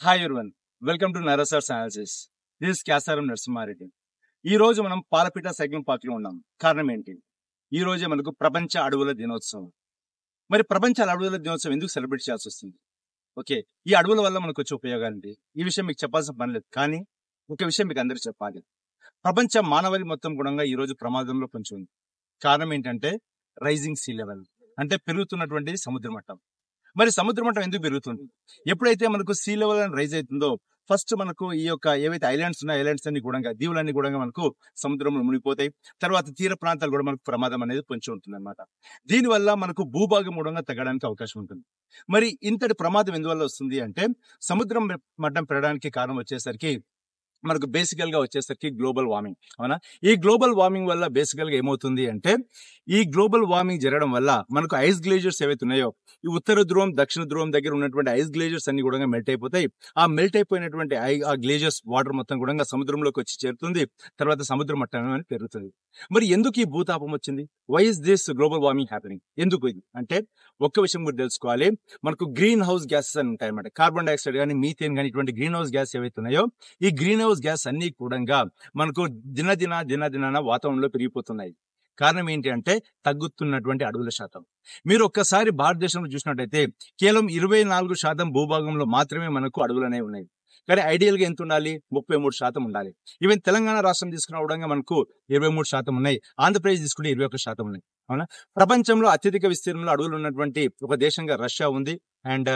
Hi everyone, welcome to Narasa's analysis. This Kyasaram Narasimha Reddy. ఈ రోజు మనం పాలపిట సైక్లింగ్ పార్క్ లో ఉన్నాం. కారణం ఏంటి? ఈ రోజే మనకు ప్రపంచ అడవుల దినోత్సవం. మరి ప్రపంచ అడవుల దినోత్సవం ఎందుకు సెలబ్రేట్ చేయాల్సి వస్తుంది? ఓకే, ఈ అడవుల వల్ల మనకు వచ్చే ఉపయోగాలు ఏంటి? ఈ విషయం మీకు చెప్పాల్సిన పని లేదు, కానీ ఒక విషయం మీకు అందరికీ చెప్పాలి. ప్రపంచ మానవాళి మొత్తం కూడా ఈ రోజు ప్రమాదంలో పొంచి ఉంది. కారణం ఏంటంటే రైజింగ్ సీ లెవెల్, అంటే పెరుగుతున్నటువంటి సముద్ర మట్టం. మరి సముద్ర మట్టం ఎందుకు పెరుగుతుంది? ఎప్పుడైతే మనకు సీ లెవెల్ రైజ్ అవుతుందో ఫస్ట్ మనకు ఈ యొక్క ఏవైతే ఐలాండ్స్ ఉన్నాయో ఐలాండ్స్ అన్ని కూడా దీవులన్నీ కూడా మనకు సముద్రంలో మునిగిపోతాయి. తర్వాత తీర ప్రాంతాలు కూడా మనకు ప్రమాదం అనేది పొంచి ఉంటుంది అనమాట. దీనివల్ల మనకు భూభాగం కూడా తగ్గడానికి అవకాశం ఉంటుంది. మరి ఇంతటి ప్రమాదం ఎందువల్ల వస్తుంది అంటే సముద్రం మట్టం పెరగడానికి కారణం వచ్చేసరికి మనకు బేసికల్ గా వచ్చేసరికి గ్లోబల్ వార్మింగ్. అవునా? ఈ గ్లోబల్ వార్మింగ్ వల్ల బేసికల్ గా ఏమవుతుంది అంటే ఈ గ్లోబల్ వార్మింగ్ జరగడం వల్ల మనకు ఐస్ గ్లేజర్స్ ఏవైతే ఉన్నాయో ఈ ఉత్తర ధ్రువం దక్షిణ ధ్రువం దగ్గర ఉన్నటువంటి ఐస్ గ్లేజర్స్ అన్ని కూడా మెల్ట్ అయిపోతాయి. ఆ మెల్ట్ అయిపోయినటువంటి ఆ గ్లేజర్స్ వాటర్ మొత్తం కూడా సముద్రంలోకి వచ్చి చేరుతుంది. తర్వాత సముద్ర మట్టం అనేది పెరుగుతుంది. మరి ఎందుకు ఈ భూతాపం వచ్చింది? Why is this global warming happening? ఎందుకు ఇది అంటే ఒక్క విషయం మీరు తెలుసుకోవాలి. మనకు గ్రీన్ హౌస్ గ్యాసెస్ అని ఉంటాయి అన్నమాట. కార్బన్ డైఆక్సైడ్ కానీ మీథేన్ కానీ ఇటువంటి గ్రీన్ హౌస్ గ్యాస్ ఏవైతే ఉన్నాయో ఈ గ్రీన్ హౌస్ గ్యాస్ అన్ని కూడా మనకు దినదినాన వాతావరణంలో పెరిగిపోతున్నాయి. కారణం ఏంటి అంటే తగ్గుతున్నటువంటి అడవుల శాతం. మీరు ఒక్కసారి భారతదేశంలో చూసినట్టయితే కేవలం 24% భూభాగంలో మాత్రమే మనకు అడవులు అనేవి ఉన్నాయి. కానీ ఐడియల్ గా ఎంత ఉండాలి? 33% ఉండాలి. ఈవెన్ తెలంగాణ రాష్ట్రం తీసుకున్న మనకు 23% ఉన్నాయి. ఆంధ్రప్రదేశ్ తీసుకుంటే 21% ఉన్నాయి. అవునా? ప్రపంచంలో అత్యధిక విస్తీర్ణంలో అడవులు ఉన్నటువంటి ఒక దేశంగా రష్యా ఉంది. అండ్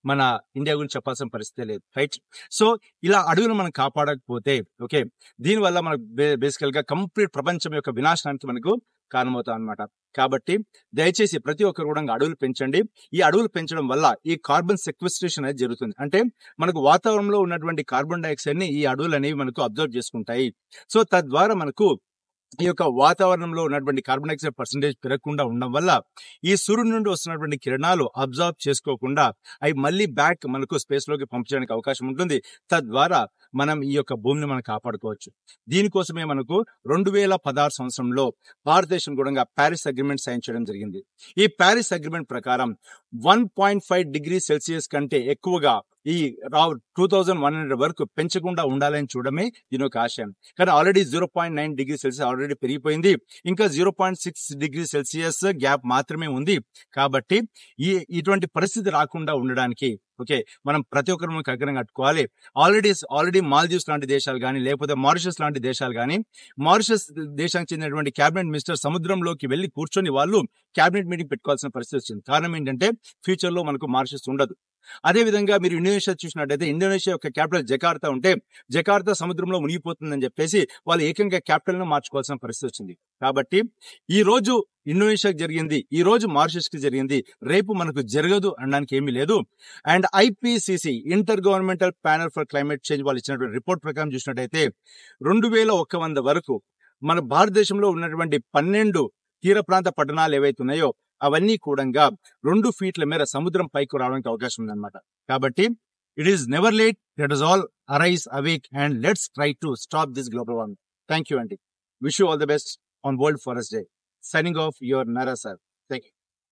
మన ఇండియా గురించి చెప్పాల్సిన పరిస్థితి లేదు, రైట్? సో ఇలా అడవులను మనం కాపాడకపోతే ఓకే, దీనివల్ల మనకు బేసికల్ గా కంప్లీట్ ప్రపంచం యొక్క వినాశనానికి మనకు కారణమవుతాం అనమాట. కాబట్టి దయచేసి ప్రతి ఒక్కరు కూడా అడవులు పెంచండి. ఈ అడవులు పెంచడం వల్ల ఈ కార్బన్ సెక్వెస్ట్రేషన్ అనేది జరుగుతుంది. అంటే మనకు వాతావరణంలో ఉన్నటువంటి కార్బన్ డైఆక్సైడ్ ని ఈ అడవులు అనేవి మనకు అబ్జర్వ్ చేసుకుంటాయి. సో తద్వారా మనకు ఈ యొక్క వాతావరణంలో ఉన్నటువంటి కార్బన్ డైఆక్సైడ్ పర్సెంటేజ్ పెరగకుండా ఉండడం వల్ల ఈ సూర్యుడి నుండి వస్తున్నటువంటి కిరణాలు అబ్జర్వ్ చేసుకోకుండా అవి మళ్ళీ బ్యాక్ మనకు స్పేస్ లోకి పంపించడానికి అవకాశం ఉంటుంది. తద్వారా మనం ఈ యొక్క భూమిని మనం కాపాడుకోవచ్చు. దీనికోసమే మనకు 2016 సంవత్సరంలో భారతదేశం కూడా ప్యారిస్ అగ్రిమెంట్ సైన్ చేయడం జరిగింది. ఈ ప్యారిస్ అగ్రిమెంట్ ప్రకారం 1.5 డిగ్రీ సెల్సియస్ కంటే ఎక్కువగా ఈ 2100 వరకు పెంచకుండా ఉండాలని చూడమే దీని యొక్క ఆశయం. కానీ ఆల్రెడీ 0.9 డిగ్రీ సెల్సియస్ ఆల్రెడీ పెరిగిపోయింది. ఇంకా 0.6 డిగ్రీ సెల్సియస్ గ్యాప్ మాత్రమే ఉంది. కాబట్టి ఇటువంటి పరిస్థితి రాకుండా ఉండడానికి ఓకే, మనం ప్రతి ఒక్కరు కంకణం కట్టుకోవాలి. ఆల్రెడీ మాల్దీవ్స్ లాంటి దేశాలు కానీ లేకపోతే మారిషస్ లాంటి దేశాలు కానీ మారిషస్ దేశానికి చెందినటువంటి క్యాబినెట్ మినిస్టర్ సముద్రంలోకి వెళ్లి కూర్చొని వాళ్ళు క్యాబినెట్ మీటింగ్ పెట్టుకోవాల్సిన పరిస్థితి వచ్చింది. కారణం ఏంటంటే ఫ్యూచర్ లో మనకు మారిషస్ ఉండదు. అదే విధంగా మీరు ఇండోనేషియా చూసినట్టయితే ఇండోనేషియా యొక్క క్యాపిటల్ జకార్తా ఉంటే జకార్తా సముద్రంలో మునిగిపోతుందని చెప్పేసి వాళ్ళు ఏకంగా క్యాపిటల్ ను మార్చుకోవాల్సిన పరిస్థితి వచ్చింది. కాబట్టి ఈ రోజు ఇండోనేషియాకి జరిగింది, ఈ రోజు మారిషస్ కి జరిగింది, రేపు మనకు జరగదు అనడానికి ఏమీ లేదు. And IPCC inter governmental panel for climate change వాళ్ళు ఇచ్చినటువంటి రిపోర్ట్ ప్రకారం చూసినట్టయితే 2100 వరకు మన భారతదేశంలో ఉన్నటువంటి 12 తీర ప్రాంత పట్టణాలు ఏవైతే ఉన్నాయో అవన్నీ కూడా 2 ఫీట్ల మేర సముద్రం పైకి రావడానికి అవకాశం ఉందన్నమాట. కాబట్టి it is never late, let us all arise awake and let's try to stop this global warming. Thank you, Andy. Wish you all the best on World Forest Day. Signing off, your Nara sir. Thank you.